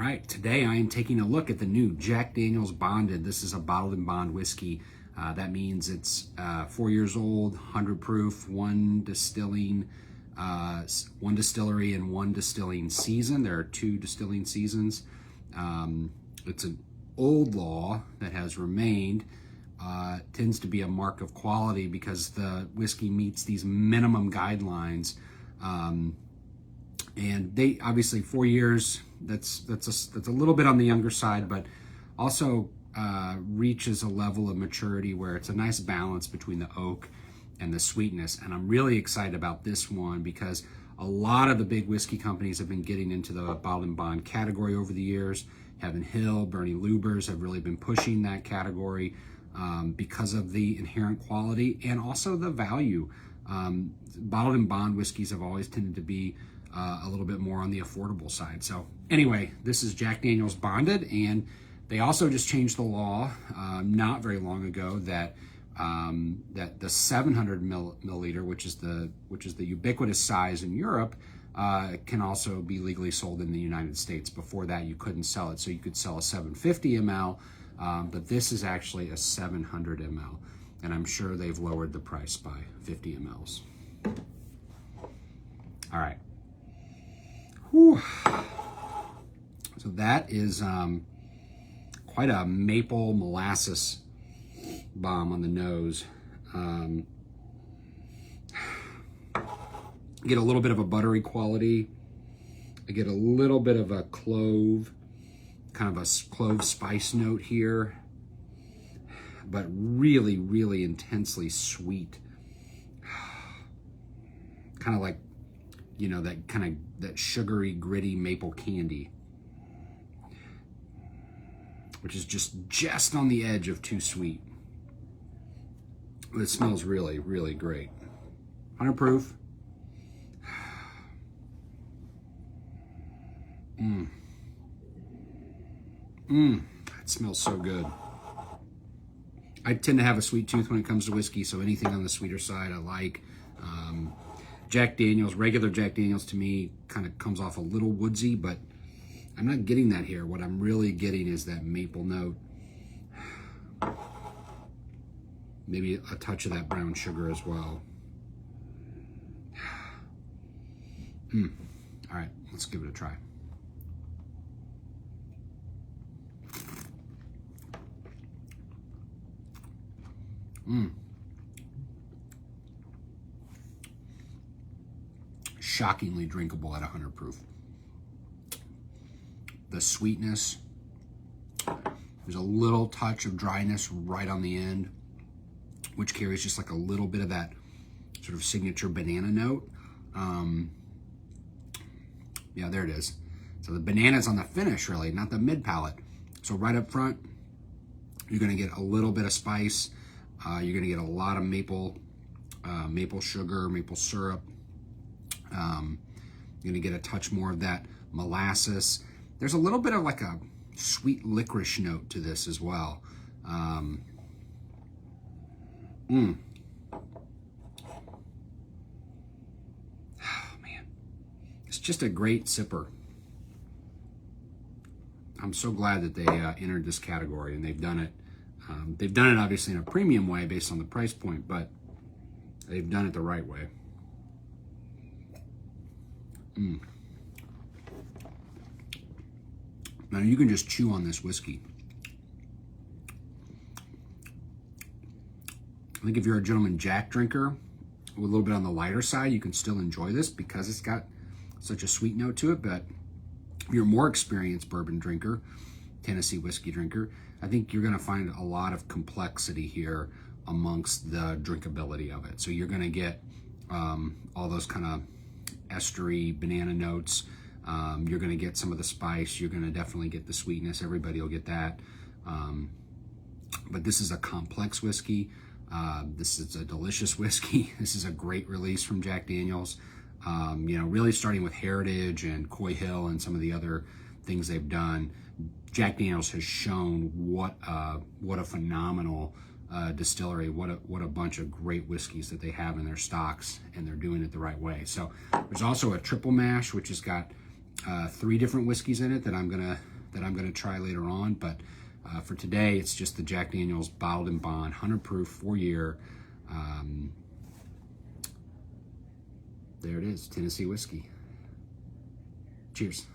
right, today I am taking a look at the new Jack Daniels Bonded. This is a bottled and bond whiskey. That means it's 4 years old, 100 proof, one distillery and one distilling season. There are 2 distilling seasons. It's an old law that has remained. Tends to be a mark of quality because the whiskey meets these minimum guidelines. And they obviously 4 years, that's a little bit on the younger side, but also reaches a level of maturity where it's a nice balance between the oak and the sweetness. And I'm really excited about this one because a lot of the big whiskey companies have been getting into the bottled and bond category over the years. Heaven Hill, Bernie Lubers have really been pushing that category because of the inherent quality and also the value. Bottled and bond whiskeys have always tended to be a little bit more on the affordable side. So anyway, this is Jack Daniels Bonded, and they also just changed the law not very long ago that that the 700 milliliter, which is the ubiquitous size in Europe, can also be legally sold in the United States. Before that, you couldn't sell it. So you could sell a 750 ml, but this is actually a 700 ml, and I'm sure they've lowered the price by 50 mLs. All right. Whew. So that is quite a maple molasses bomb on the nose. Get a little bit of a buttery quality. I get a little bit of a clove, kind of a clove spice note here, but really, really intensely sweet. Kind of like, you know, that sugary, gritty maple candy, which is just on the edge of too sweet. It smells really, really great. 100 proof. It smells so good. I tend to have a sweet tooth when it comes to whiskey, so anything on the sweeter side I like. Jack Daniels, regular Jack Daniels to me kind of comes off a little woodsy, but I'm not getting that here. What I'm really getting is that maple note. Maybe a touch of that brown sugar as well. All right, let's give it a try. Shockingly drinkable at 100 proof. The sweetness, there's a little touch of dryness right on the end, which carries just like a little bit of that sort of signature banana note. Yeah, there it is. So the banana's on the finish, really, not the mid palate. So right up front, you're gonna get a little bit of spice. You're gonna get a lot of maple sugar, maple syrup. You're gonna get a touch more of that molasses. There's a little bit of like a sweet licorice note to this as well. Oh man, it's just a great sipper. I'm so glad that they entered this category, and they've done it. They've done it obviously in a premium way based on the price point, but they've done it the right way. Now you can just chew on this whiskey. I think if you're a gentleman Jack drinker with a little bit on the lighter side, you can still enjoy this because it's got such a sweet note to it. But if you're a more experienced bourbon drinker, Tennessee whiskey drinker, I think you're gonna find a lot of complexity here amongst the drinkability of it. So you're gonna get all those kind of estery banana notes. You're gonna get some of the spice. You're gonna definitely get the sweetness. Everybody will get that. But this is a complex whiskey. This is a delicious whiskey. This is a great release from Jack Daniels. You know, really starting with Heritage and Coy Hill and some of the other things they've done. Jack Daniels has shown what a phenomenal distillery, what a bunch of great whiskeys that they have in their stocks, and they're doing it the right way. So there's also a triple mash, which has got 3 different whiskeys in it that I'm gonna try later on. But for today, it's just the Jack Daniels Bottled in Bond, 100 proof, 4-year. There it is, Tennessee whiskey. Cheers.